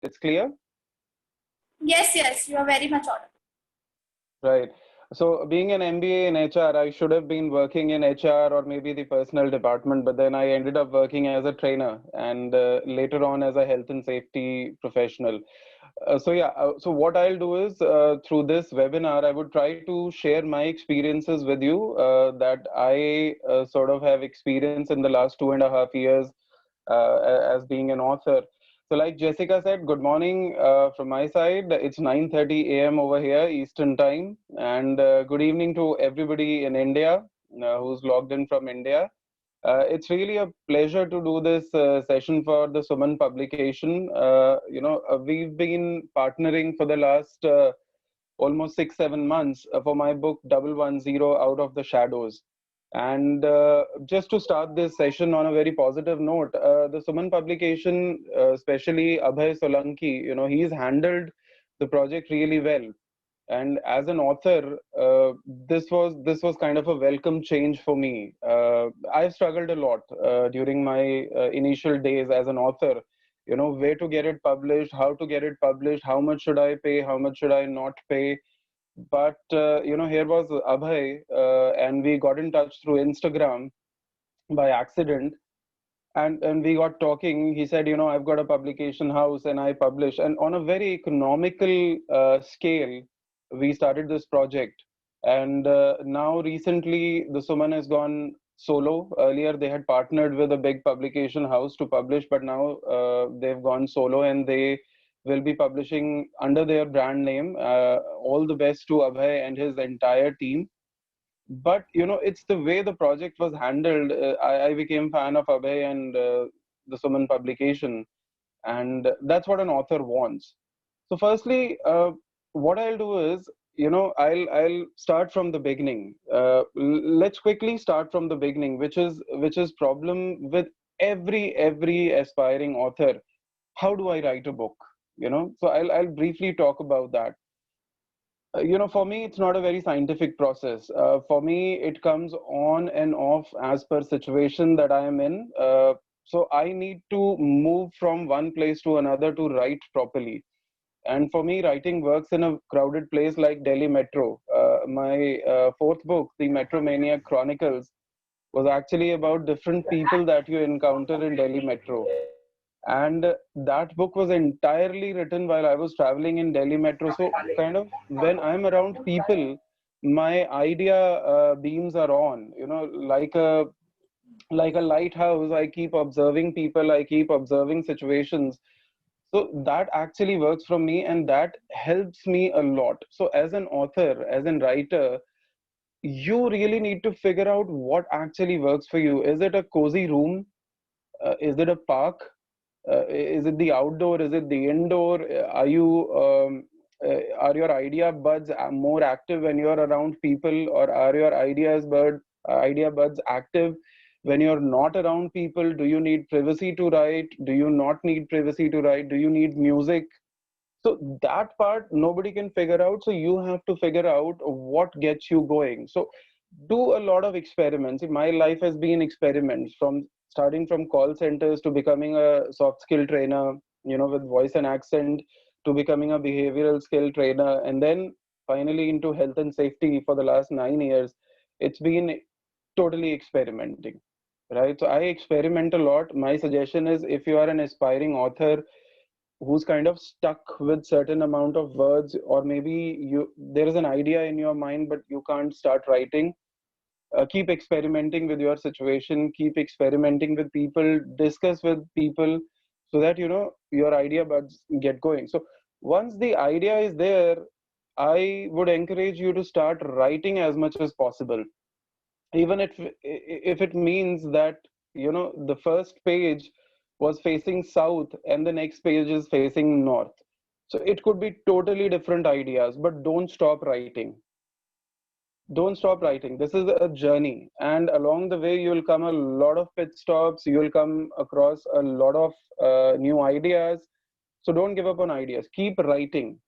It's clear? Yes, you are very much audible. Right. So being an MBA in HR, I should have been working in HR or maybe the personnel department, but then I ended up working as a trainer and later on as a health and safety professional. So what I'll do is through this webinar, I would try to share my experiences with you that I sort of have experience in the last 2.5 years as being an author. So like Jessica said, good morning from my side. It's 9:30 a.m. over here, Eastern time. And good evening to everybody in India who's logged in from India. It's really a pleasure to do this session for the Suman publication. We've been partnering for the last almost 6-7 months for my book 110 Out of the Shadows. And just to start this session on a very positive note, the Suman publication, especially Abhay Solanki, he's handled the project really well. And as an author, this was kind of a welcome change for me. I've struggled a lot during my initial days as an author. Where to get it published, how to get it published, how much should I pay, how much should I not pay. But here was Abhay, and we got in touch through Instagram by accident, and we got talking. He said, I've got a publication house and I publish, and on a very economical scale, we started this project. And now recently, the Suman has gone solo. Earlier, they had partnered with a big publication house to publish, but now they've gone solo and they will be publishing under their brand name. All the best to Abhay and his entire team. But it's the way the project was handled. I became fan of Abhay and the Suman publication, and that's what an author wants. So firstly, what I'll do is, I'll start from the beginning. Let's quickly start from the beginning, which is problem with every aspiring author. How do I write a book? So I'll briefly talk about that. For me, it's not a very scientific process. For me, it comes on and off as per situation that I am in. So I need to move from one place to another to write properly. And for me, writing works in a crowded place like Delhi Metro. My fourth book, The Metromania Chronicles, was actually about different people that you encounter in Delhi Metro. And that book was entirely written while I was traveling in Delhi Metro. So kind of when I'm around people, my idea beams are on, like a lighthouse. I keep observing people, I keep observing situations. So that actually works for me, and that helps me a lot. So as an author, as a writer, you really need to figure out what actually works for you. Is it a cozy room? Is it a park? Is it the outdoor? Is it the indoor? Are your idea buds more active when you're around people, or are your idea buds active when you're not around people? Do you need privacy to write? Do you not need privacy to write? Do you need music? So that part nobody can figure out. So you have to figure out what gets you going. So do a lot of experiments. My life has been experiments, from starting from call centers to becoming a soft skill trainer, with voice and accent, to becoming a behavioral skill trainer, and then finally into health and safety for the last 9 years. It's been totally experimenting, right? So I experiment a lot. My suggestion is, if you are an aspiring author who's kind of stuck with certain amount of words, or maybe there is an idea in your mind but you can't start writing, keep experimenting with your situation, keep experimenting with people, discuss with people, so that your idea buds get going. So once the idea is there, I would encourage you to start writing as much as possible, even if it means that the first page was facing south and the next page is facing north. So it could be totally different ideas, but don't stop writing. Don't stop writing. This is a journey, and along the way you'll come a lot of pit stops, you'll come across a lot of new ideas. So don't give up on ideas, keep writing.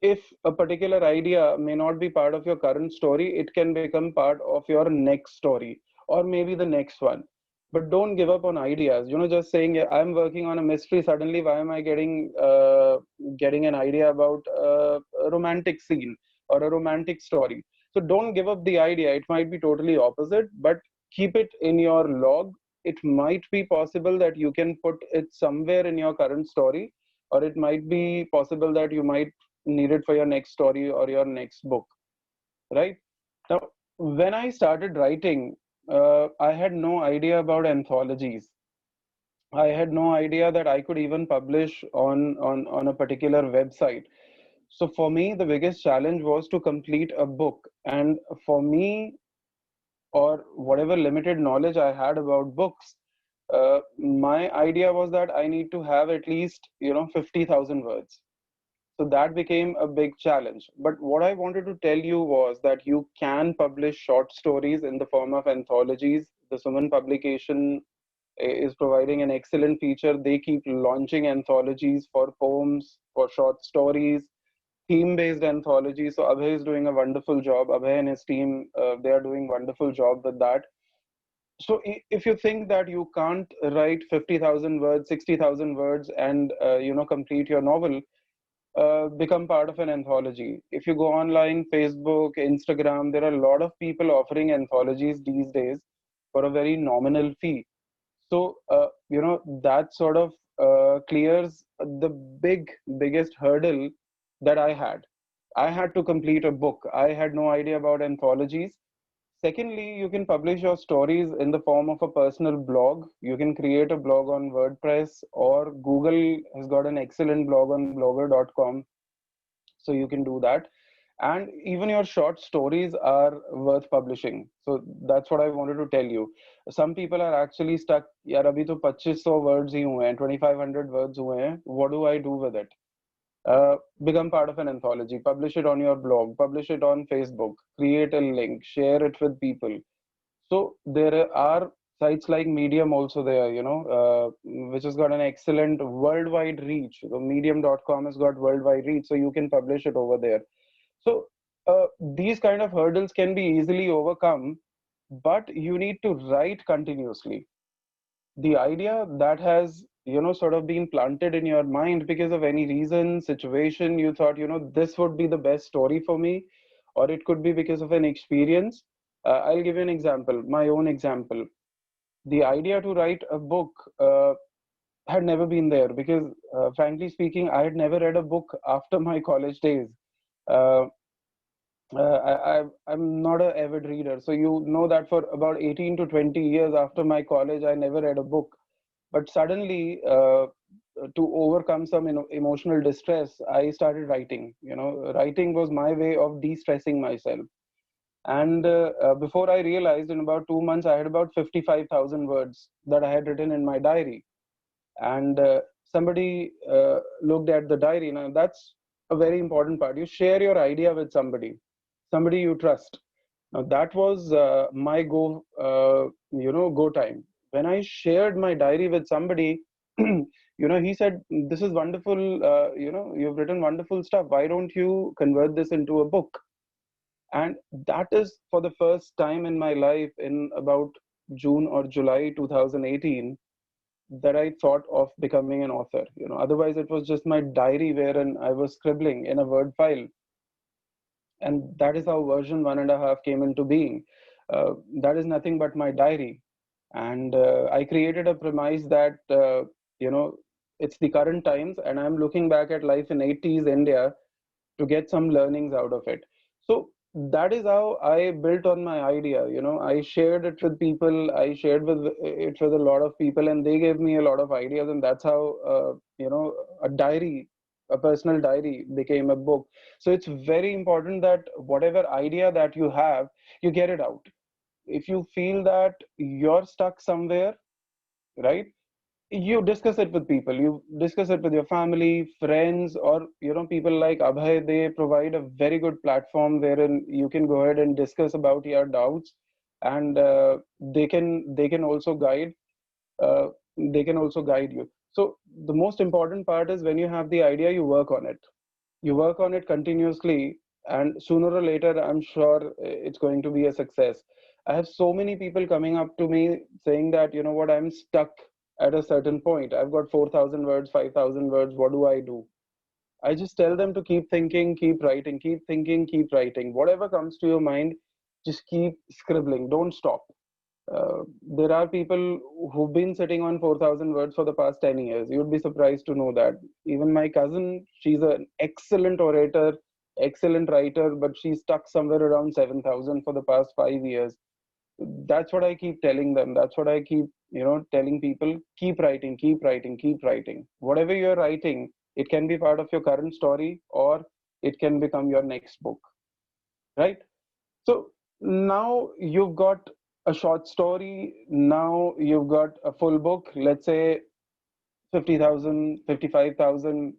If a particular idea may not be part of your current story, it can become part of your next story, or maybe the next one. but don't give up on ideas. Just saying, "Yeah, I'm working on a mystery. Suddenly, why am I getting an idea about a romantic scene or a romantic story?" So don't give up the idea. It might be totally opposite, but keep it in your log. It might be possible that you can put it somewhere in your current story, or it might be possible that you might need it for your next story or your next book, right? Now, when I started writing, I had no idea about anthologies. I had no idea that I could even publish on a particular website. So for me, the biggest challenge was to complete a book. And for me, or whatever limited knowledge I had about books, my idea was that I need to have at least 50,000 words. So that became a big challenge. But what I wanted to tell you was that you can publish short stories in the form of anthologies. The Suman publication is providing an excellent feature. They keep launching anthologies for poems, for short stories, theme-based anthologies. So Abhay is doing a wonderful job. Abhay and his team, they are doing wonderful job with that. So if you think that you can't write 50,000 words, 60,000 words, and complete your novel, become part of an anthology. If you go online, Facebook, Instagram, there are a lot of people offering anthologies these days for a very nominal fee. So, that sort of clears the biggest hurdle that I had. I had to complete a book. I had no idea about anthologies. Secondly, you can publish your stories in the form of a personal blog. You can create a blog on WordPress, or Google has got an excellent blog on blogger.com. So you can do that. And even your short stories are worth publishing. So that's what I wanted to tell you. Some people are actually stuck, yaar abhi to 2500 words hi hue hain, 2500 words hue hain, what do I do with it? Become part of an anthology, publish it on your blog, publish it on Facebook, create a link, share it with people. So there are sites like Medium also there, which has got an excellent worldwide reach. So medium.com has got worldwide reach, so you can publish it over there. So these kind of hurdles can be easily overcome, but you need to write continuously. The idea that has sort of been planted in your mind because of any reason, situation, you thought this would be the best story for me, or it could be because of an experience. I'll give you an example, my own example. The idea to write a book had never been there because, frankly speaking, I had never read a book after my college days. uh, I'm not an avid reader, so you know that for about 18 to 20 years after my college, I never read a book. But suddenly, to overcome some emotional distress, I started writing. Writing was my way of de-stressing myself. And before I realized, in about 2 months, I had about 55,000 words that I had written in my diary. And somebody looked at the diary. Now, that's a very important part. You share your idea with somebody you trust. Now, that was my go time. When I shared my diary with somebody, he said, "This is wonderful. You've written wonderful stuff. Why don't you convert this into a book?" And that is for the first time in my life, in about June or July 2018, that I thought of becoming an author. Otherwise it was just my diary wherein I was scribbling in a Word file, and that is how version 1.5 came into being. That is nothing but my diary, and I created a premise that you know it's the current times, and I'm looking back at life in 80s India to get some learnings out of it. So that is how I built on my idea. I shared it with people. I shared it with a lot of people, and they gave me a lot of ideas, and that's how a diary, a personal diary, became a book. So it's very important that whatever idea that you have, you get it out. If you feel that you're stuck somewhere, right, you discuss it with people. You discuss it with your family, friends, or people like Abhay. They provide a very good platform wherein you can go ahead and discuss about your doubts, and they can also uh, guide you. So the most important part is, when you have the idea, you work on it. You work on it continuously, and sooner or later, I'm sure it's going to be a success. I have so many people coming up to me saying that, you know what, I'm stuck at a certain point. I've got 4,000 words, 5,000 words. What do I do? I just tell them to keep thinking, keep writing, keep thinking, keep writing. Whatever comes to your mind, just keep scribbling. Don't stop. There are people who've been sitting on 4,000 words for the past 10 years. You'd be surprised to know that. Even my cousin, she's an excellent orator, excellent writer, but she's stuck somewhere around 7,000 for the past 5 years. That's what I keep telling them. That's what I keep, telling people. Keep writing, keep writing, keep writing. Whatever you're writing, it can be part of your current story or it can become your next book, right? So now you've got a short story, now you've got a full book, let's say 50,000, 55,000.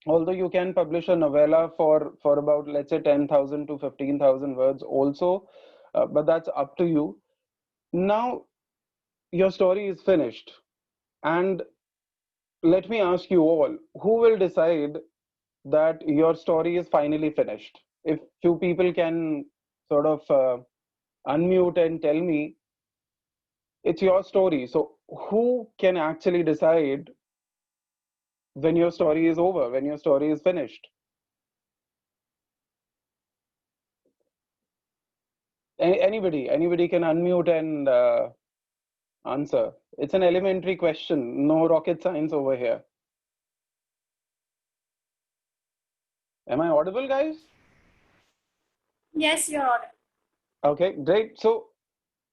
Although you can publish a novella for about, let's say, 10,000 to 15,000 words also, but that's up to you. Now your story is finished. And let me ask you all, who will decide that your story is finally finished? If few people can sort of unmute and tell me, it's your story. So who can actually decide when your story is over, when your story is finished? Anybody can unmute and answer. It's an elementary question, no rocket science over here. Am I audible, guys? Yes, you're audible. Okay, great. So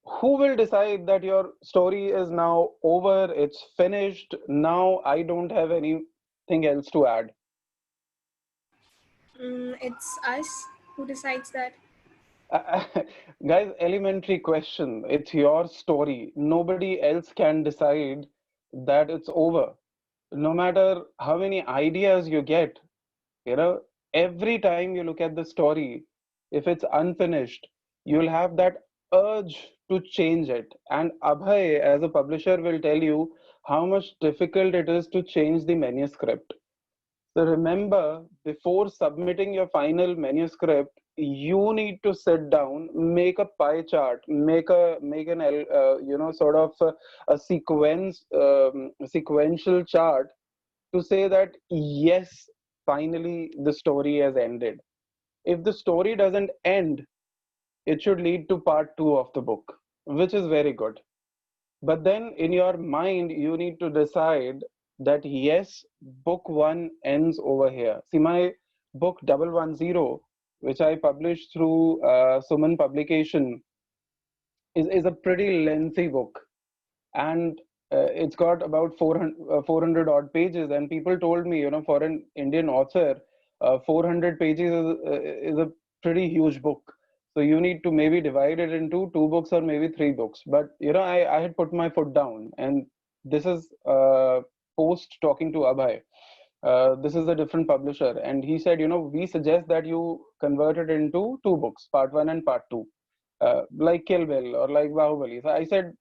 who will decide that your story is now over, it's finished, now I don't have anything else to add? It's us who decides that. Guys, elementary question. It's your story. Nobody else can decide that it's over. No matter how many ideas you get, you know, every time you look at the story, if it's unfinished, you'll have that urge to change it. And Abhay, as a publisher, will tell you how much difficult it is to change the manuscript. So remember, before submitting your final manuscript, you need to sit down, make a pie chart, make an sort of a sequential chart to say that yes, finally the story has ended. If the story doesn't end, it should lead to part two of the book, which is very good. But then in your mind, you need to decide that yes, book one ends over here. See, my book 110, which I published through Suman Publication, is a pretty lengthy book. And it's got about 400 odd pages. And people told me, for an Indian author, 400 pages is a pretty huge book. So you need to maybe divide it into two books or maybe three books. But I had put my foot down, and this is post talking to Abhay. This is a different publisher, and he said, we suggest that you convert it into two books, part one and part two, like Kill Bill or like Bahubali. So I said,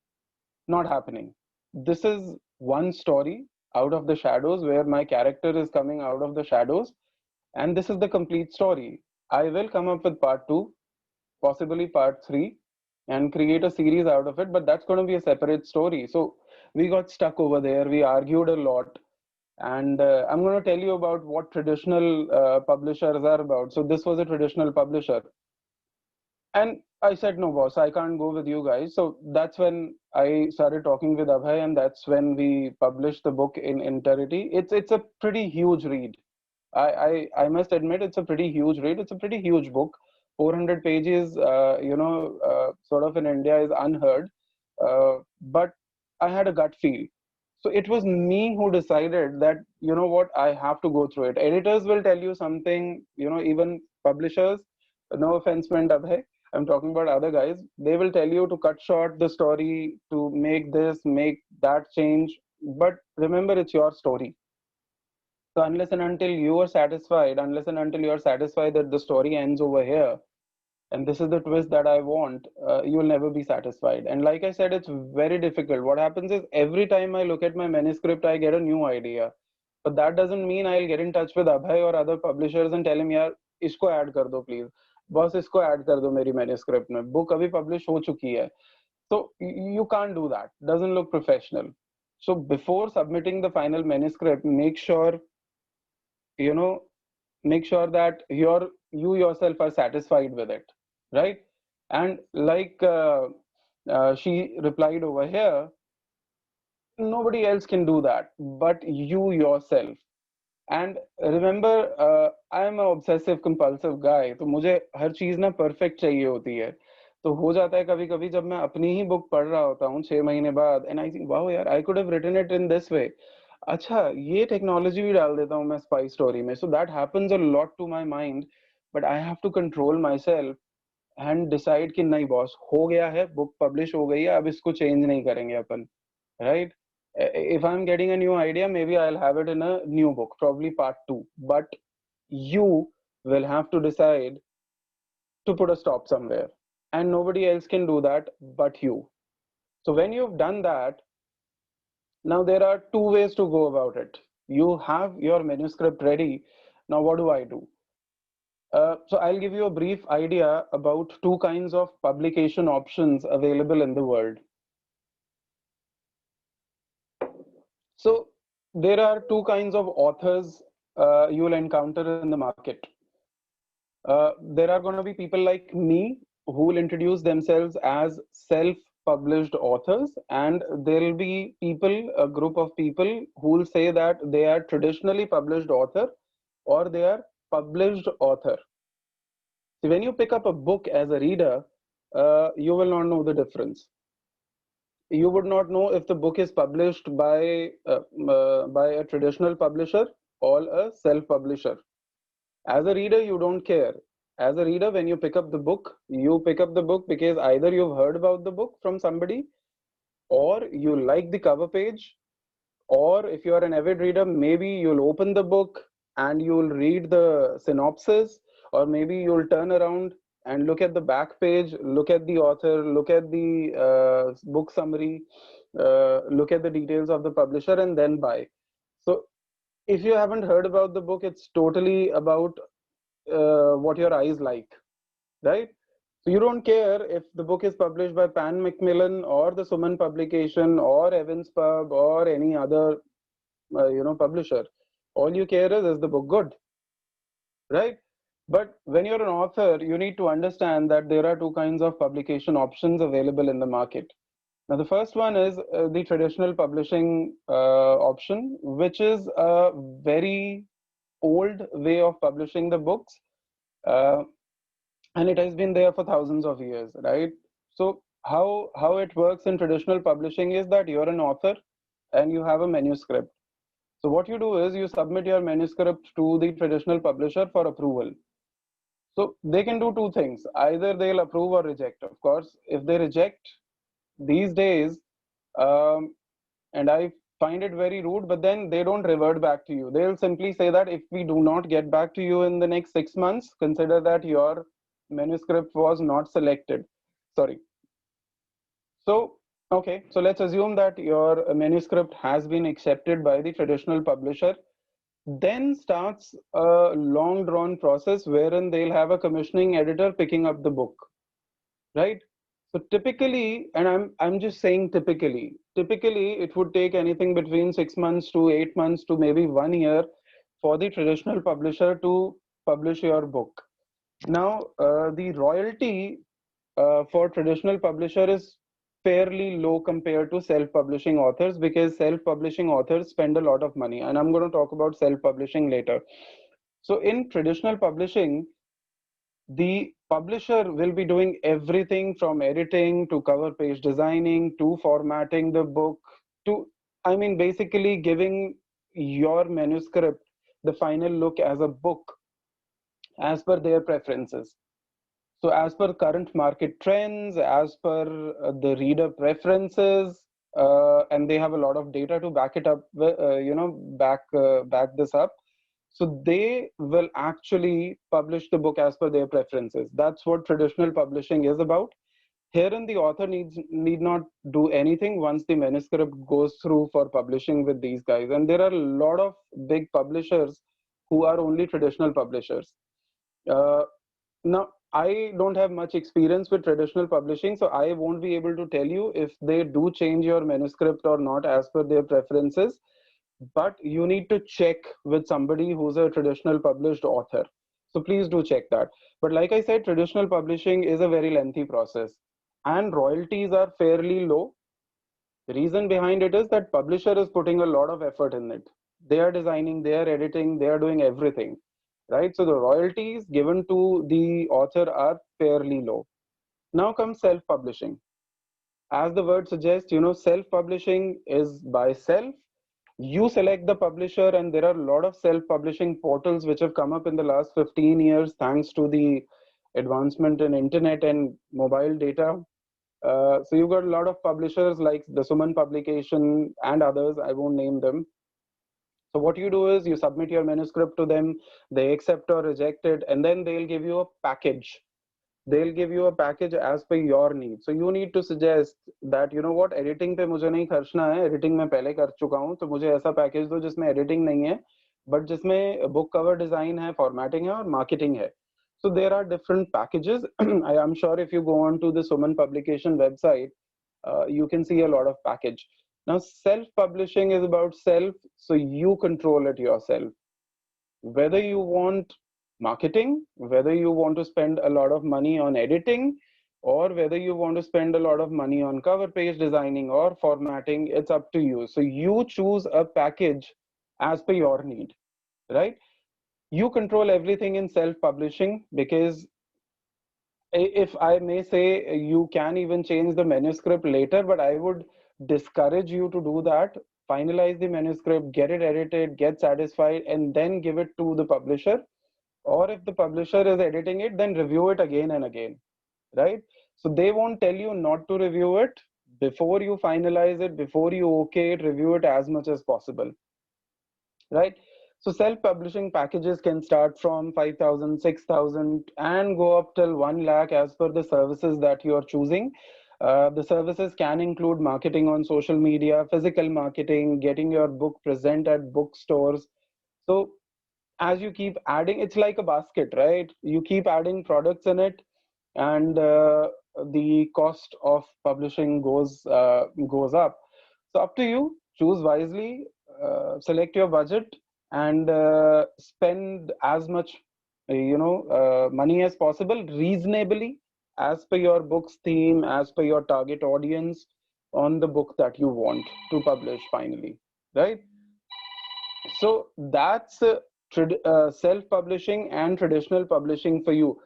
not happening. This is one story out of the shadows where my character is coming out of the shadows, and this is the complete story. I will come up with part two, possibly part three, and create a series out of it, but that's going to be a separate story. So we got stuck over there. We argued a lot. And I'm going to tell you about what traditional publishers are about. So this was a traditional publisher. And I said, no, boss, I can't go with you guys. So that's when I started talking with Abhay, and that's when we published the book in entirety. It's a pretty huge read. I must admit, it's a pretty huge read. It's a pretty huge book. 400 pages, sort of in India is unheard. But I had a gut feel. So it was me who decided that, what, I have to go through it. Editors will tell you something, even publishers, no offense meant, Abhay, I'm talking about other guys. They will tell you to cut short the story, to make this, make that change. But remember, it's your story. So unless and until you are satisfied, unless and until you are satisfied that the story ends over here, and this is the twist that I want, you will never be satisfied. And like I said, it's very difficult. What happens is every time I look at my manuscript, I get a new idea. But that doesn't mean I'll get in touch with Abhay or other publishers and tell him, yeah, isko add kar do, please. Boss इसको add कर दो मेरी manuscript में, book अभी publish हो चुकी है. So you can't do that. Doesn't look professional. So before submitting the final manuscript, make sure, you know, make sure that you yourself are satisfied with it, right? And like she replied over here, nobody else can do that but you yourself. And remember, I am an obsessive compulsive guy, तो मुझे हर चीज ना perfect चाहिए होती है. तो हो जाता है कभी कभी जब मैं अपनी ही बुक पढ़ रहा होता हूँ 6 महीने बाद, एंड आई थिंक वाओ यार, I could have written it in this way. अच्छा, ये टेक्नोलॉजी भी डाल देता हूँ मैं स्पाई स्टोरी में. So that happens a lot to my mind, but I have to control myself and decide कि नहीं बॉस, हो गया है, बुक पब्लिश हो गई है, अब इसको चेंज नहीं करेंगे अपन, right? If I'm getting a new idea, maybe I'll have it in a new book, probably part 2. But you will have to decide to put a stop somewhere. And nobody else can do that but you. So when you've done that, now there are 2 ways to go about it. You have your manuscript ready. Now what do I do? So I'll give you a brief idea about 2 kinds of publication options available in the world. So there are 2 kinds of authors you will encounter in the market. There are going to be people like me who will introduce themselves as self-published authors, and there will be people, a group of people who will say that they are traditionally published author or they are published author. So when you pick up a book as a reader, you will not know the difference. You would not know if the book is published by a traditional publisher or a self-publisher. As a reader, you don't care. As a reader, when you pick up the book, you pick up the book because either you've heard about the book from somebody, or you like the cover page, or if you are an avid reader, maybe you'll open the book and you'll read the synopsis, or maybe you'll turn around and look at the back page, look at the author, look at the book summary, look at the details of the publisher, and then buy. So if you haven't heard about the book, it's totally about what your eyes like, right? So you don't care if the book is published by Pan Macmillan or the Suman Publication or Evans Pub or any other publisher. All you care is the book good, right? But when you're an author, you need to understand that there are 2 kinds of publication options available in the market. Now, the first one is the traditional publishing option, which is a very old way of publishing the books. And it has been there for thousands of years, right? So how it works in traditional publishing is that you're an author and you have a manuscript. So what you do is you submit your manuscript to the traditional publisher for approval. So they can do 2 things. Either they'll approve or reject. Of course, if they reject these days, and I find it very rude, but then they don't revert back to you. They'll simply say that if we do not get back to you in the next 6 months, consider that your manuscript was not selected. Sorry. So, okay, so let's assume that your manuscript has been accepted by the traditional publisher. Then starts a long drawn process wherein they'll have a commissioning editor picking up the book, right? So typically, and I'm just saying typically it would take anything between 6 months to 8 months to maybe 1 year for the traditional publisher to publish your book. Now, the royalty for traditional publisher is fairly low compared to self-publishing authors, because self-publishing authors spend a lot of money, and I'm going to talk about self-publishing later. So in traditional publishing, the publisher will be doing everything from editing to cover page designing to formatting the book to, I mean, basically giving your manuscript the final look as a book as per their preferences. So as per current market trends, as per the reader preferences, and they have a lot of data to back it up, back this up. So they will actually publish the book as per their preferences. That's what traditional publishing is about. Herein, the author need not do anything once the manuscript goes through for publishing with these guys. And there are a lot of big publishers who are only traditional publishers. Now, I don't have much experience with traditional publishing, so I won't be able to tell you if they do change your manuscript or not as per their preferences. But you need to check with somebody who's a traditional published author. So please do check that. But like I said, traditional publishing is a very lengthy process, and royalties are fairly low. The reason behind it is that publisher is putting a lot of effort in it. They are designing, they are editing, they are doing everything, right? So the royalties given to the author are fairly low. Now comes self-publishing. As the word suggests, self-publishing is by self. You select the publisher, and there are a lot of self-publishing portals which have come up in the last 15 years thanks to the advancement in internet and mobile data. So you've got a lot of publishers like the Suman Publication and others. I won't name them. So what you do is you submit your manuscript to them, they accept or reject it, and then they'll give you a package. They'll give you a package as per your needs. So you need to suggest that, you know what, editing पे मुझे नहीं खर्चना है, editing मैं पहले कर चुका हूँ, तो मुझे ऐसा पैकेज दो जिसमें editing नहीं है, but जिसमें book cover design है, formatting है और marketing है. So there are different packages. I am sure if you go on to the Suman Publication website, you can see a lot of package. Now, self-publishing is about self, so you control it yourself. Whether you want marketing, whether you want to spend a lot of money on editing, or whether you want to spend a lot of money on cover page designing or formatting, it's up to you. So you choose a package as per your need, right? You control everything in self-publishing, because if I may say, you can even change the manuscript later, but I would discourage you to do that. Finalize the manuscript, get it edited, get satisfied, and then give it to the publisher. Or if the publisher is editing it, then review it again and again, right? So they won't tell you not to review it. Before you finalize it, before you okay it, review it as much as possible, right? So self-publishing packages can start from 5,000, 6,000, and go up till 1 lakh as per the services that you are choosing. The services can include marketing on social media, physical marketing, getting your book present at bookstores. So as you keep adding, it's like a basket, right? You keep adding products in it, and the cost of publishing goes up. So up to you. Choose wisely, select your budget, and spend as much money as possible, reasonably, as per your book's theme, as per your target audience, on the book that you want to publish finally, right? So that's self-publishing and traditional publishing for you.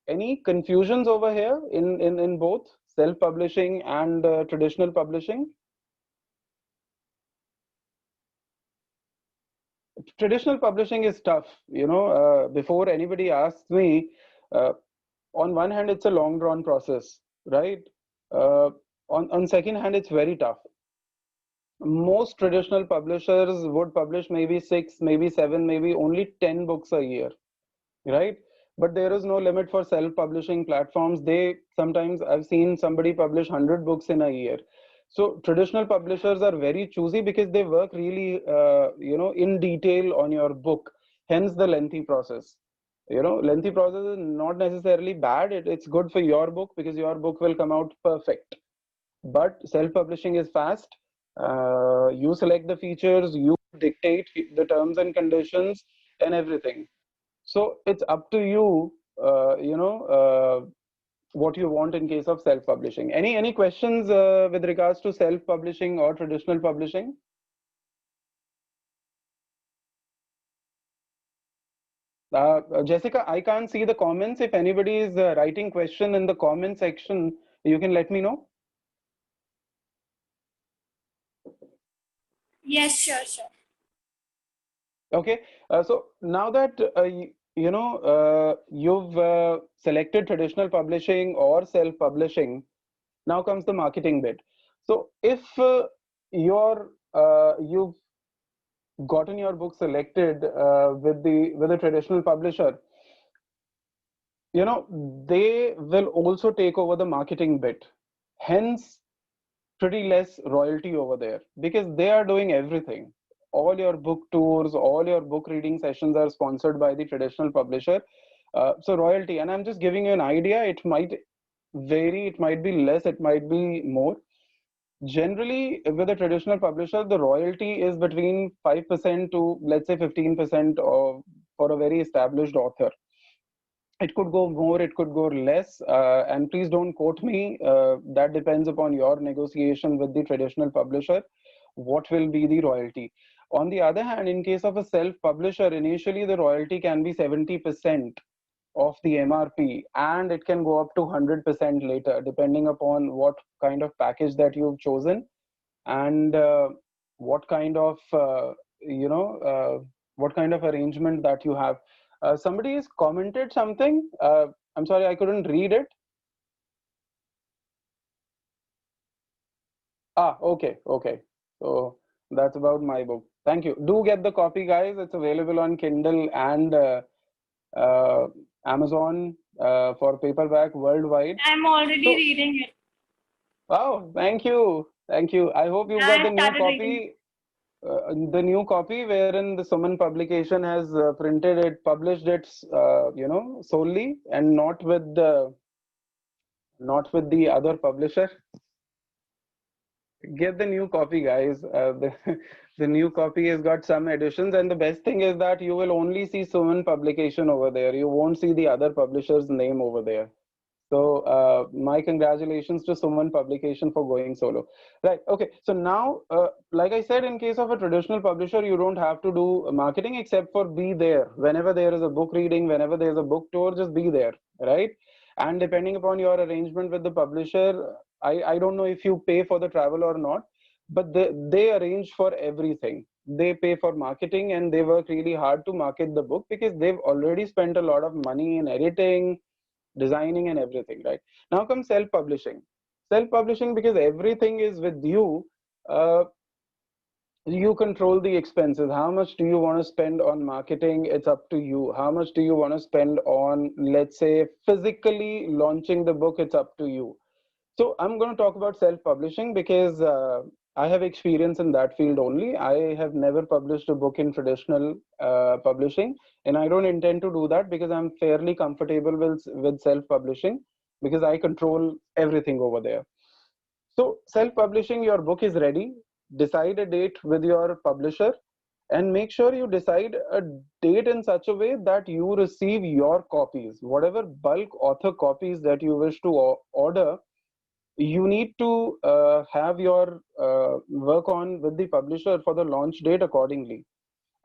Any confusions over here in both self-publishing and traditional publishing? Traditional publishing is tough. Before anybody asks me, on one hand, it's a long drawn process, right? On second hand, it's very tough. Most traditional publishers would publish maybe 6, maybe 7, maybe only 10 books a year, right? But there is no limit for self-publishing platforms. They sometimes, I've seen somebody publish 100 books in a year. So traditional publishers are very choosy because they work really, in detail on your book. Hence the lengthy process. Lengthy process is not necessarily bad. It's good for your book because your book will come out perfect. But self-publishing is fast. You select the features, you dictate the terms and conditions and everything. So it's up to you, what you want in case of self-publishing. Any questions with regards to self-publishing or traditional publishing? Jessica, I can't see the comments. If anybody is writing question in the comment section, you can let me know. Yes, sure. Okay, so now that you've selected traditional publishing or self-publishing, now comes the marketing bit. So if you've gotten your book selected with a traditional publisher, they will also take over the marketing bit. Hence, pretty less royalty over there because they are doing everything. All your book tours, all your book reading sessions are sponsored by the traditional publisher. So royalty, and I'm just giving you an idea. It might vary, it might be less, it might be more. Generally, with a traditional publisher, the royalty is between 5% to, let's say, 15% of, for a very established author. It could go more, it could go less, and please don't quote me. That depends upon your negotiation with the traditional publisher, what will be the royalty. On the other hand, in case of a self-publisher, initially the royalty can be 70% of the MRP, and it can go up to 100% later, depending upon what kind of package that you've chosen, and what kind of what kind of arrangement that you have. Somebody has commented something. I'm sorry, I couldn't read it. Okay. So that's about my book. Thank you. Do get the copy, guys. It's available on Kindle and uh, Amazon for paperback worldwide. I'm already So, reading it. wow, thank you. Thank you. I hope you've got I the new started reading. copy. The new copy wherein the Suman publication has printed it, published it, solely, and not with the other publisher. Get the new copy, guys. The new copy has got some editions, and the best thing is that you will only see Suman publication over there. You won't see the other publisher's name over there. So my congratulations to Suman Publication for going solo. Right. Okay. So now, like I said, in case of a traditional publisher, you don't have to do marketing except for be there. Whenever there is a book reading, whenever there's a book tour, just be there. Right. And depending upon your arrangement with the publisher, I don't know if you pay for the travel or not, but they arrange for everything. They pay for marketing and they work really hard to market the book because they've already spent a lot of money in editing, designing, and everything. Right. Now comes self-publishing. Self-publishing, because everything is with you. uh, you control the expenses. How much do you want to spend on marketing? It's up to you. How much do you want to spend on, let's say, physically launching the book? It's up to you. So I'm going to talk about self-publishing because I have experience in that field only. I have never published a book in traditional publishing, and I don't intend to do that because I'm fairly comfortable with self-publishing because I control everything over there. So self-publishing, your book is ready. Decide a date with your publisher and make sure you decide a date in such a way that you receive your copies. Whatever bulk author copies that you wish to order, you need to have your work on with the publisher for the launch date accordingly.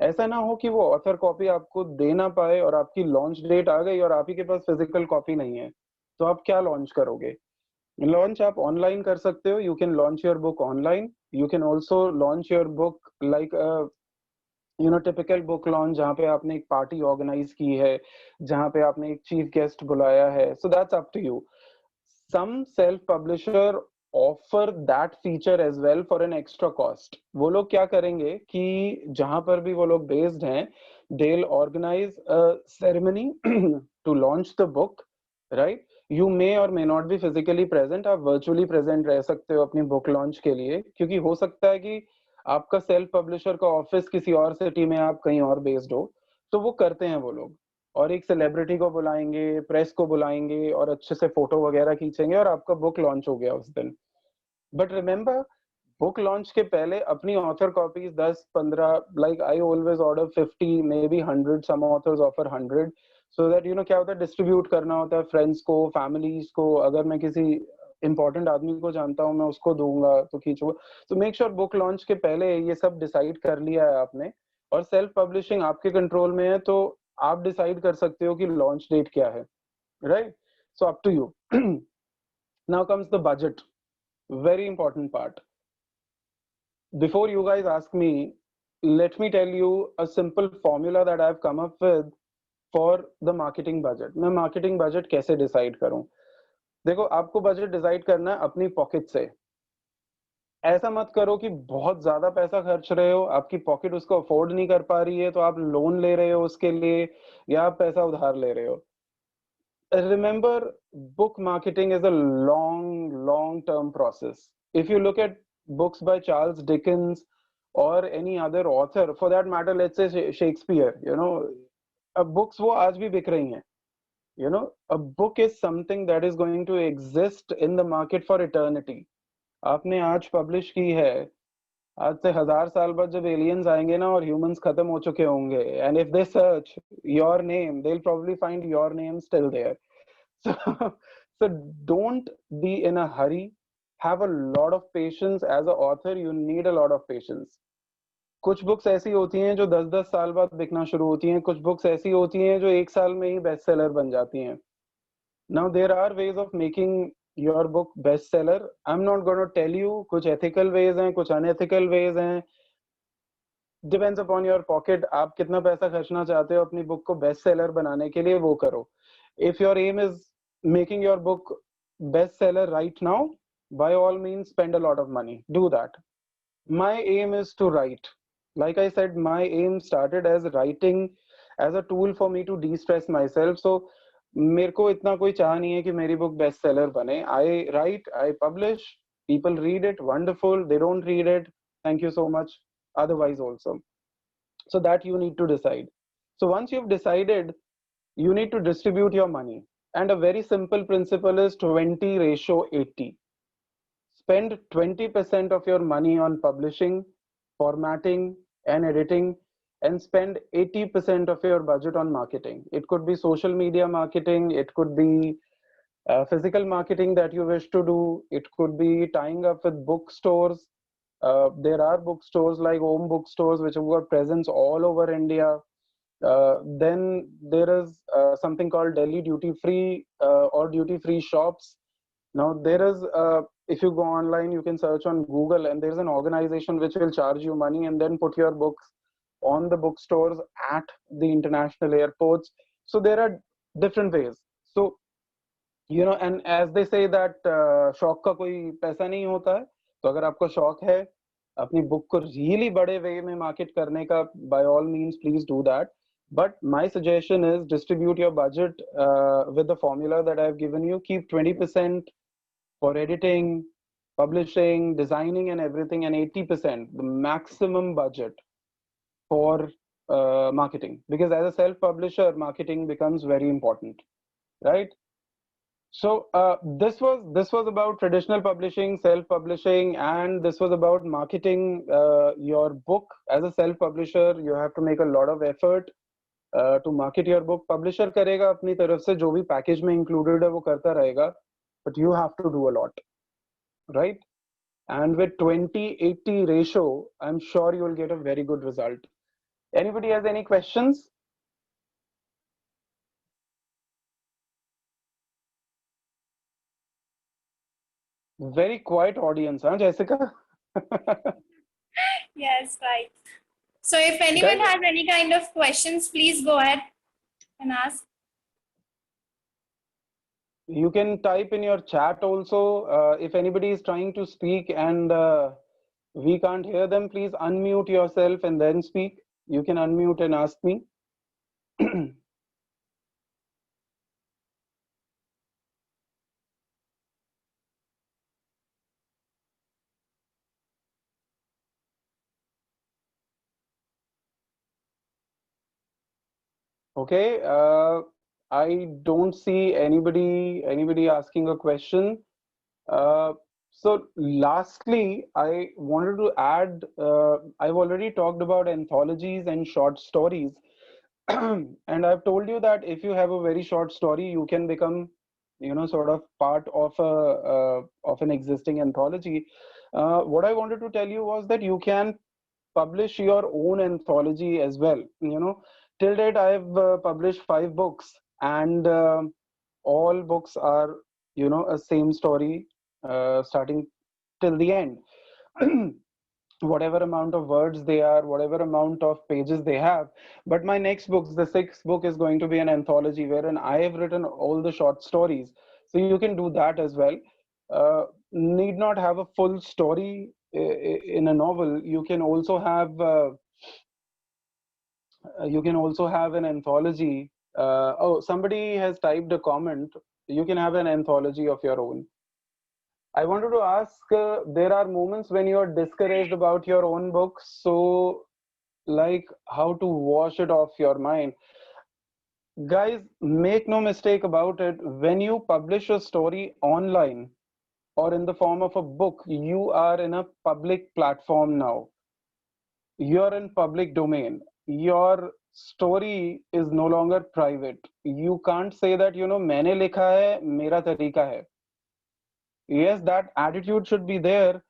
ऐसा ना हो कि वो author copy आपको दे ना पाए और आपकी लॉन्च डेट आ गई और आप ही के पास फिजिकल कॉपी नहीं है, तो आप क्या लॉन्च करोगे? लॉन्च आप ऑनलाइन कर सकते हो. You can launch your book online. You can also launch your book like typical book launch, जहाँ पे आपने एक पार्टी ऑर्गेनाइज की है, जहाँ पे आपने एक चीफ गेस्ट बुलाया है. So that's up to you. Some self publisher offer that feature as well for an extra cost. वो लोग क्या करेंगे कि जहां पर भी वो लोग बेस्ड हैं, they will organise a ceremony to launch the book. Right. You may or may not be physically present. आप वर्चुअली प्रेजेंट रह सकते हो अपनी बुक लॉन्च के लिए, क्योंकि हो सकता है कि आपका सेल्फ पब्लिशर का ऑफिस किसी और सिटी में, आप कहीं और बेस्ड हो. तो वो करते हैं वो लोग, और एक सेलिब्रिटी को बुलाएंगे, प्रेस को बुलाएंगे और अच्छे से फोटो वगैरह खींचेंगे और आपका बुक लॉन्च हो गया उस दिन. बट रिमेंबर, बुक लॉन्च के पहले अपनी author copies 10-15, like I always order 50, maybe 100, some authors offer 100, so that क्या होता है, डिस्ट्रीब्यूट करना होता है फ्रेंड्स को, फैमिलीज को. अगर मैं किसी इंपॉर्टेंट आदमी को जानता हूँ, मैं उसको दूंगा तो खींचूंगा. तो मेक श्योर बुक लॉन्च के पहले ये सब डिसाइड कर लिया है आपने. और सेल्फ पब्लिशिंग आपके कंट्रोल में है, तो आप डिसाइड कर सकते हो कि लॉन्च डेट क्या है. Right. So up to you. Now comes the budget. Very important part. Before you guys ask me, let me tell you a simple formula that I've come up with for the marketing budget. मैं marketing budget कैसे decide करूं? देखो, आपको budget decide करना है अपनी pocket से. ऐसा मत करो कि बहुत ज्यादा पैसा खर्च रहे हो, आपकी पॉकेट उसको अफोर्ड नहीं कर पा रही है, तो आप लोन ले रहे हो उसके लिए, या आप पैसा उधार ले रहे हो. Remember, book marketing is a long term process. If you look at books by Charles Dickens or any other author, for that matter, let's say Shakespeare, अब books वो आज भी बिक रही हैं. A book is something that is going to exist in the market for eternity. आपने आज publish की है, आज से 1000 साल बाद जब एलियंस आएंगे ना और ह्यूमंस खत्म हो चुके होंगे, and if they search your name, they'll probably find your name still there. So, so don't be in a hurry. Have a lot of patience. As an author, you need a lot of patience. कुछ books ऐसी होती हैं जो 10-10 साल बाद बिकना शुरू होती हैं, कुछ बुक्स ऐसी होती हैं जो एक साल में ही बेस्ट सेलर बन जाती हैं. Now there are ways of making your book bestseller. I'm not going to tell you. कुछ ethical ways हैं, कुछ unethical ways हैं. Depends upon your pocket. आप कितना पैसा खर्चना चाहते हो अपनी बुक को bestseller बनाने के लिए, वो करो. If your aim is making your book bestseller right now, by all means spend a lot of money. Do that. My aim is to write. Like I said, my aim started as writing as a tool for me to de-stress myself. So मेरे को इतना कोई चाह नहीं है कि मेरी book best seller बने. I write, I publish, people read it, wonderful. They don't read it, thank you so much, otherwise also. So that you need to decide. So once you've decided, you need to distribute your money. And a very simple principle is 20:80. Spend 20% of your money on publishing, formatting, and editing, and spend 80% of your budget on marketing. It could be social media marketing, it could be physical marketing that you wish to do, it could be tying up with bookstores. There are bookstores like home bookstores which have got presence all over India. Then there is something called Delhi duty free or duty free shops. Now there is, if you go online, you can search on Google, and there's an organization which will charge you money and then put your books on the bookstores at the international airports. So there are different ways. So, and as they say that शौक का कोई पैसा नहीं होता है, तो अगर आपको शौक है अपनी बुक को really बड़े वे में मार्केट करने का, by all means please do that. But my suggestion is distribute your budget with the formula that I've given you. Keep 20% for editing, publishing, designing and everything, and 80%, the maximum budget for marketing. Because as a self-publisher, marketing becomes very important, right? So this was about traditional publishing, self-publishing, and this was about marketing your book. As a self-publisher, you have to make a lot of effort to market your book. Publisher करेगा अपनी तरफ से जो भी package में included है वो करता रहेगा, but you have to do a lot, right? And with 20:80 ratio, I'm sure you will get a very good result. Anybody has any questions? Very quiet audience, huh, Jessica? Yes, right. So if anyone has any kind of questions, please go ahead and ask. You can type in your chat also. If anybody is trying to speak and we can't hear them, please unmute yourself and then speak. You can unmute and ask me. Okay, I don't see anybody asking a question. So lastly, I wanted to add, I've already talked about anthologies and short stories. And I've told you that if you have a very short story, you can become, sort of part of an existing anthology. What I wanted to tell you was that you can publish your own anthology as well. Till date, I've published 5 books, and all books are, a same story starting till the end. Whatever amount of words they are, whatever amount of pages they have. But my next book, the 6th book, is going to be an anthology wherein I have written all the short stories. So you can do that as well. Need not have a full story in a novel. You can also have an anthology. Oh, somebody has typed a comment. You can have an anthology of your own. I wanted to ask, there are moments when you're discouraged about your own books, so like how to wash it off your mind. Guys, make no mistake about it. When you publish a story online or in the form of a book, you are in a public platform now. You're in public domain. Your story is no longer private. You can't say that, मैंने लिखा है, मेरा तरीका है. Yes, that attitude should be there,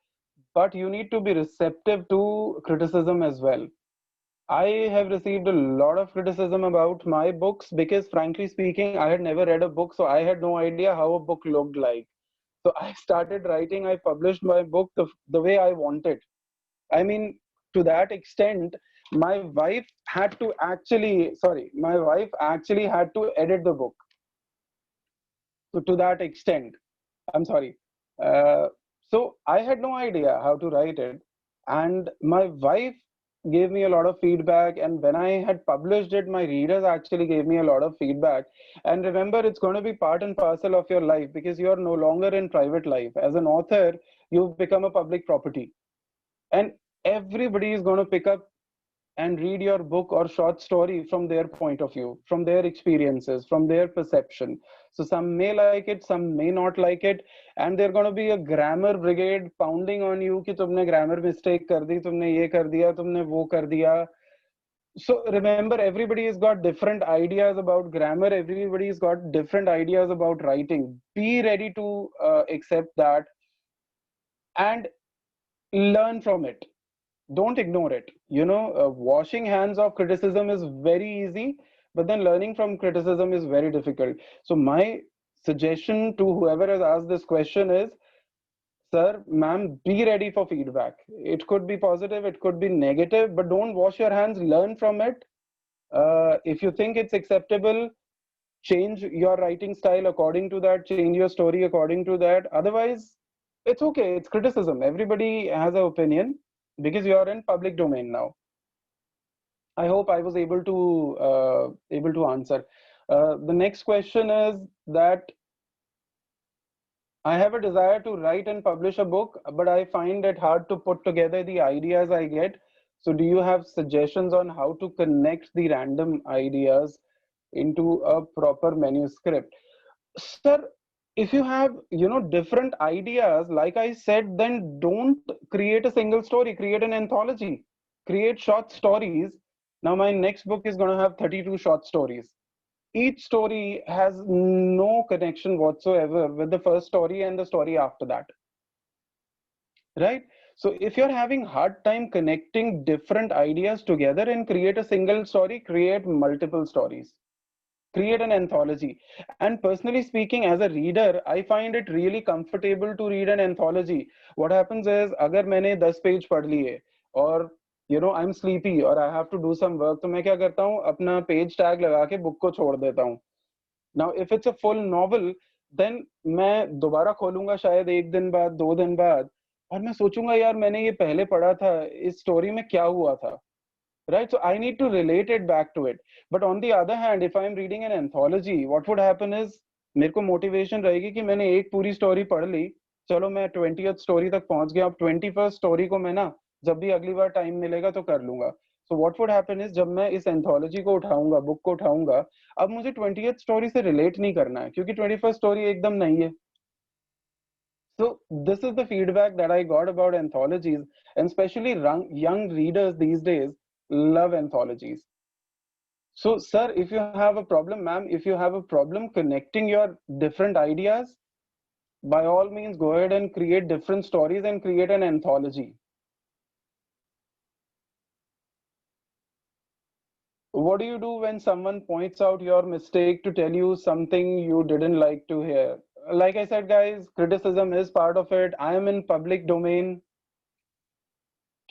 but you need to be receptive to criticism as well. I have received a lot of criticism about my books because, frankly speaking, I had never read a book, so I had no idea how a book looked like. So I started writing, I published my book the way I wanted. I mean, to that extent, my wife actually had to edit the book. So to that extent, I'm sorry. Uh, so I had no idea how to write it. And my wife gave me a lot of feedback. And when I had published it, my readers actually gave me a lot of feedback. And remember, it's going to be part and parcel of your life because you're no longer in private life. As an author, you've become a public property. And everybody is going to pick up and read your book or short story from their point of view, from their experiences, from their perception. So some may like it, some may not like it, and they're going to be a grammar brigade pounding on you कि तुमने grammar mistake कर दी, तुमने ये कर दिया, तुमने वो कर दिया. So remember, everybody has got different ideas about grammar. Everybody's got different ideas about writing. Be ready to accept that and learn from it. Don't ignore it. Washing hands of criticism is very easy, but then learning from criticism is very difficult. So my suggestion to whoever has asked this question is, sir, ma'am, be ready for feedback. It could be positive, it could be negative, but don't wash your hands. Learn from it. If you think it's acceptable, change your writing style according to that, change your story according to that. Otherwise, it's okay. It's criticism. Everybody has an opinion because you are in public domain now. I hope I was able to answer. The next question is that I have a desire to write and publish a book, but I find it hard to put together the ideas I get. So do you have suggestions on how to connect the random ideas into a proper manuscript? Sir, if you have, different ideas, like I said, then don't create a single story, create an anthology, create short stories. Now my next book is going to have 32 short stories. Each story has no connection whatsoever with the first story and the story after that. Right? So if you're having hard time connecting different ideas together and create a single story, create multiple stories. Create an anthology. And personally speaking, as a reader, I find it really comfortable to read an anthology. What happens is, अगर मैंने 10 page पढ़ लिए और I'm sleepy or I have to do some work, तो मैं क्या करता हूँ, अपना पेज टैग लगा के बुक को छोड़ देता हूँ. Now if it's a full novel, then मैं दोबारा खोलूंगा शायद 1 दिन बाद, 2 दिन बाद, और मैं सोचूंगा यार मैंने ये पहले पढ़ा था, इस स्टोरी में क्या हुआ था. Right? So I need to relate it back to it. But on the other hand, if I'm reading an anthology, what would happen is, मेरे को motivation रहेगी कि मैंने एक पूरी story पढ़ ली, चलो मैं 20th story तक पहुंच गया, अब 21st story को मैं ना जब भी अगली बार time मिलेगा तो कर लूंगा. So what would happen is, जब मैं इस anthology को उठाऊंगा, book को उठाऊंगा, अब मुझे 20th story से relate नहीं करना है, क्योंकि 21st story एकदम नहीं है. So this is the feedback that I got about anthologies, and especially young readers these days love anthologies. So sir, if you have a problem, ma'am, if you have a problem connecting your different ideas, by all means go ahead and create different stories and create an anthology. What do you do when someone points out your mistake to tell you something you didn't like to hear? Like I said, guys, criticism is part of it. I am in public domain.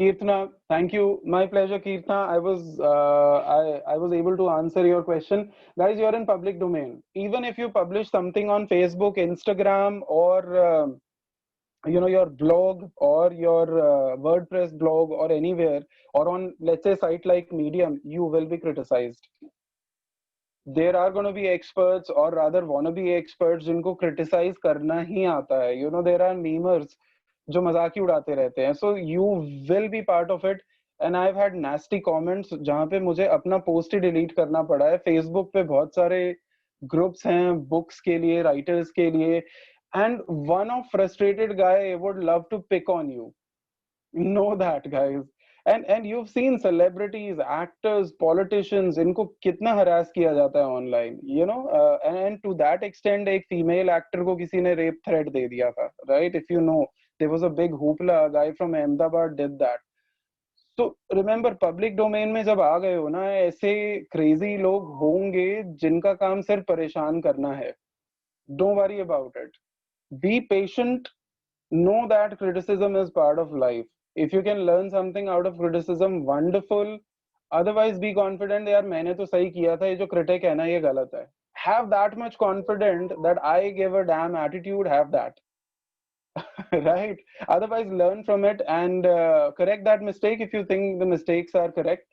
Kirtana, thank you. My pleasure, Kirtana. I was able to answer your question. Guys, you're in public domain. Even if you publish something on Facebook, Instagram, or your blog or your WordPress blog or anywhere, or on, let's say, site like Medium, you will be criticized. There are going to be experts, or rather wannabe experts, जिनको criticize करना ही आता है. There are memers जो मजाक ही उड़ाते रहते हैं. So you will be part of it, and I've had nasty comments जहाँ पे मुझे अपना post ही delete करना पड़ा है. Facebook पे बहुत सारे groups हैं books के लिए, writers के लिए, and one of frustrated guy would love to pick on you. Know that, guys. And you've seen celebrities, actors, politicians, इनको कितना harass किया जाता है online, you know, and to that extent एक female actor को किसी ने rape threat दे दिया था, right? If you know, there was a big hoopla, a guy from Ahmedabad did that. So remember, public domain में जब आ गए हो ना, ऐसे crazy लोग होंगे जिनका काम सिर्फ परेशान करना है. Don't worry about it. Be patient. Know that criticism is part of life. If you can learn something out of criticism, wonderful. Otherwise, be confident. यार मैंने तो सही किया था, ये जो critic है ना ये गलत है. Have that much confidence that I give a damn attitude. Have that, right? Otherwise, learn from it and correct that mistake if you think the mistakes are correct.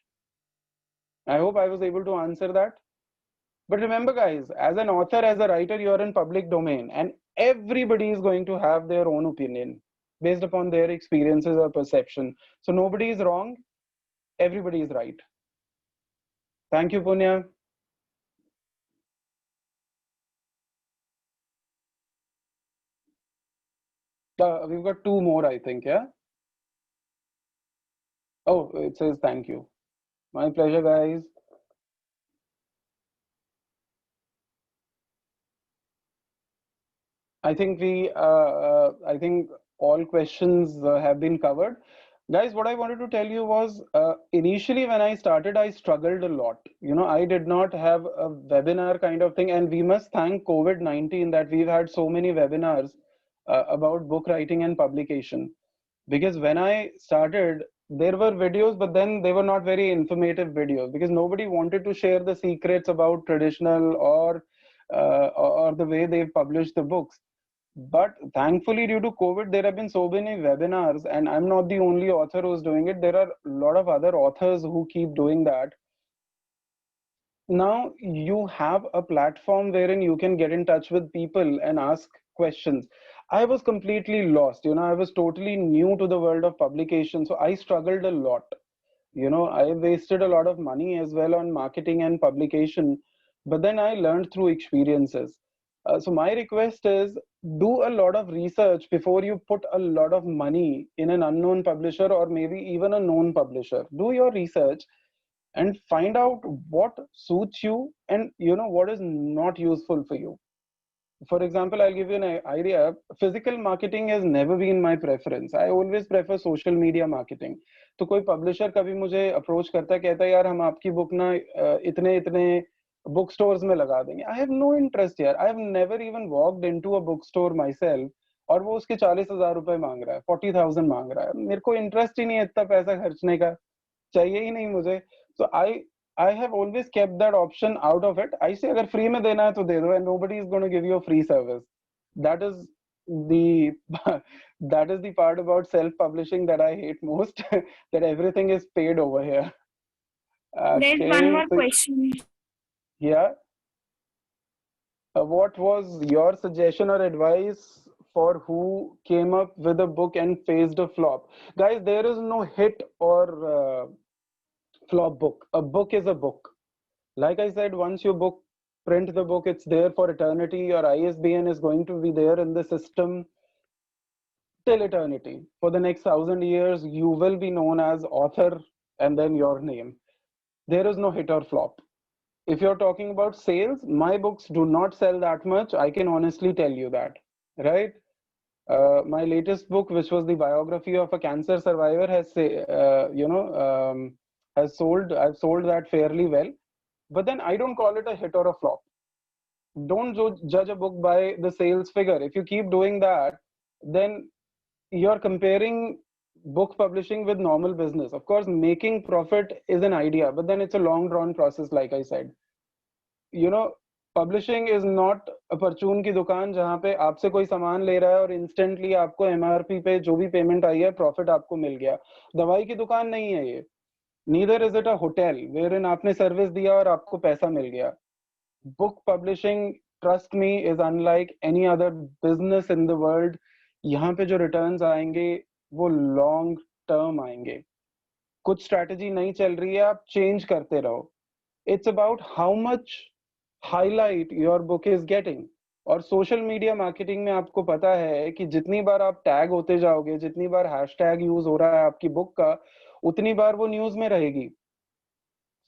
I hope I was able to answer that. But remember, guys, as an author, as a writer, you're in public domain, and everybody is going to have their own opinion based upon their experiences or perception. So nobody is wrong, everybody is right. Thank you, Punya. We've got two more, I think, yeah? Oh, it says thank you. My pleasure, guys. I think I think all questions have been covered. Guys, what I wanted to tell you was initially when I started, I struggled a lot. You know, I did not have a webinar kind of thing, and we must thank COVID-19 that we've had so many webinars about book writing and publication. Because when I started, there were videos, but then they were not very informative videos because nobody wanted to share the secrets about traditional or the way they've published the books. But thankfully, due to COVID, there have been so many webinars, and I'm not the only author who's doing it. There are a lot of other authors who keep doing that. Now you have a platform wherein you can get in touch with people and ask questions. I was completely lost. You know, I was totally new to the world of publication, so I struggled a lot. You know, I wasted a lot of money as well on marketing and publication, but then I learned through experiences. So my request is do a lot of research before you put a lot of money in an unknown publisher or maybe even a known publisher. Do your research and find out what suits you and you know what is not useful for you. For example, I'll give you an idea. Physical marketing has never been my preference. I always prefer social media marketing. तो कोई publisher कभी मुझे approach करता है, कहता है यार हम आपकी book ना इतने इतने book stores में लगा देंगे. I have no interest यार. I have never even walked into a bookstore myself और वो उसके 40,000 रुपए मांग रहा है, 40,000 मांग रहा है. मेरे को interest ही नहीं है इतना पैसा खर्चने का, चाहिए ही नहीं मुझे. So I have always kept that option out of it. I say अगर free में देना है तो दे दो, and nobody is going to give you a free service. That is the that is the part about self-publishing that I hate most. That everything is paid over here. There's one more question. Yeah. What was your suggestion or advice for who came up with a book and faced a flop? Guys, there is no hit or flop book. A book is a book. Like I said, once you print the book, it's there for eternity. Your ISBN is going to be there in the system till eternity. For the next 1,000 years, you will be known as author and then your name. There is no hit or flop. If you're talking about sales, my books do not sell that much. I can honestly tell you that, right? My latest book, which was the biography of a cancer survivor, has has sold. I've sold that fairly well, but then I don't call it a hit or a flop. Don't judge a book by the sales figure. If you keep doing that, then you're comparing book publishing with normal business. Of course, making profit is an idea, but then it's a long drawn process. Like I said, you know, publishing is not a परचून की दुकान जहां पे आपसे कोई सामान ले रहा है और इंस्टेंटली आपको एमआरपी पे जो भी पेमेंट आई है प्रॉफिट आपको मिल गया. दवाई की दुकान नहीं है ये. Neither is it a hotel where in आपने सर्विस दिया और आपको पैसा मिल गया. Book publishing, trust me, is unlike any other business in the world. यहाँ पे जो रिटर्न्स आएंगे वो लॉन्ग टर्म आएंगे. कुछ strategy नहीं चल रही है, आप change करते रहो. It's about how much highlight your book is getting. और सोशल मीडिया मार्केटिंग में आपको पता है कि जितनी बार आप टैग होते जाओगे, जितनी बार हैशटैग यूज हो रहा है आपकी बुक का, उतनी बार वो न्यूज में रहेगी.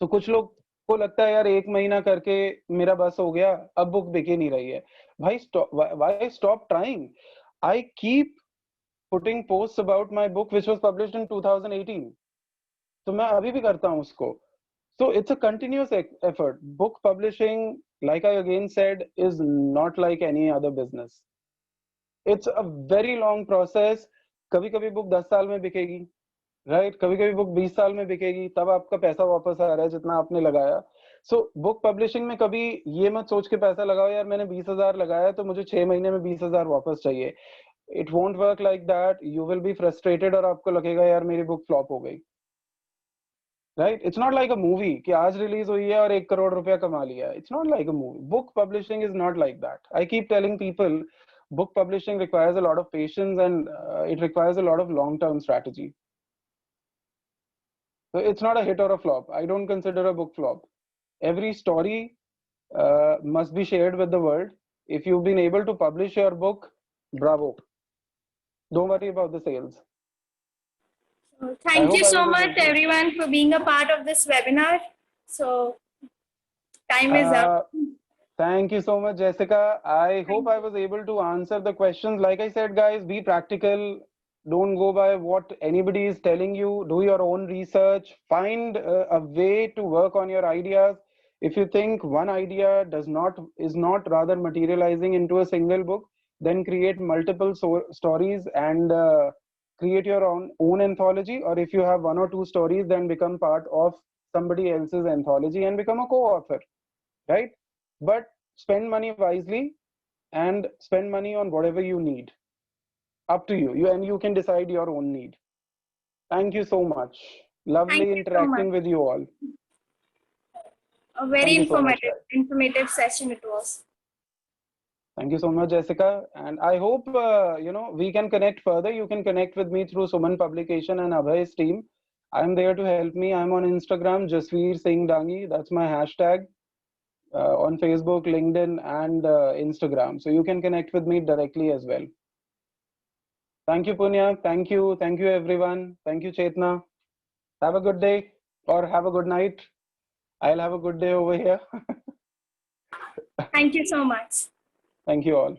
तो कुछ लोग को लगता है यार 1 महीना करके मेरा बस हो गया, अब बुक बिक ही नहीं रही है. भाई why stop trying? I keep putting posts about my book which was published in 2018. तो मैं अभी भी करता हूँ उसको. So it's a continuous effort. Book publishing, like I again said, is not like any other business. It's a very long process. कभी कभी book 10 साल में बिकेगी, राइट? कभी कभी बुक 20 साल में बिकेगी, तब आपका पैसा वापस आ रहा है जितना आपने लगाया. सो बुक पब्लिशिंग में कभी ये मत सोच के पैसा लगाओ यार मैंने 20,000 लगाया तो मुझे 6 महीने में 20,000 वापस चाहिए. It won't work like that. You will be frustrated और आपको लगेगा यार मेरी बुक फ्लॉप हो गई. Right? It's not like a movie कि आज रिलीज हुई है और 1 करोड़ रुपया कमा लिया. It's not like a movie. Book publishing is not like that. I keep telling people book publishing requires a lot of patience and it requires a lot of long term strategy. So it's not a hit or a flop. I don't consider a book flop. Every story must be shared with the world. If you've been able to publish your book, bravo. Don't worry about the sales. Thank you so much everyone for being a part of this webinar. So time is up. Thank you so much, Jessica. I hope I was able to answer the questions. Like I said, guys, be practical. Don't go by what anybody is telling you. Do your own research. Find a way to work on your ideas. If you think one idea is not rather materializing into a single book, then create multiple stories and create your own anthology. Or if you have 1 or 2 stories, then become part of somebody else's anthology and become a co-author, right? But spend money wisely and spend money on whatever you need. Up to you. And you can decide your own need. Thank you so much. Lovely interacting with you all. A very informative session it was. Thank you so much, Jessica. And I hope we can connect further. You can connect with me through Suman Publication and Abhay's team. I'm there to help me. I'm on Instagram, Jasveer Singh Dangi. That's my hashtag. On Facebook, LinkedIn, and Instagram. So you can connect with me directly as well. Thank you, Punya. Thank you. Thank you, everyone. Thank you, Chetna. Have a good day or have a good night. I'll have a good day over here. Thank you so much. Thank you all.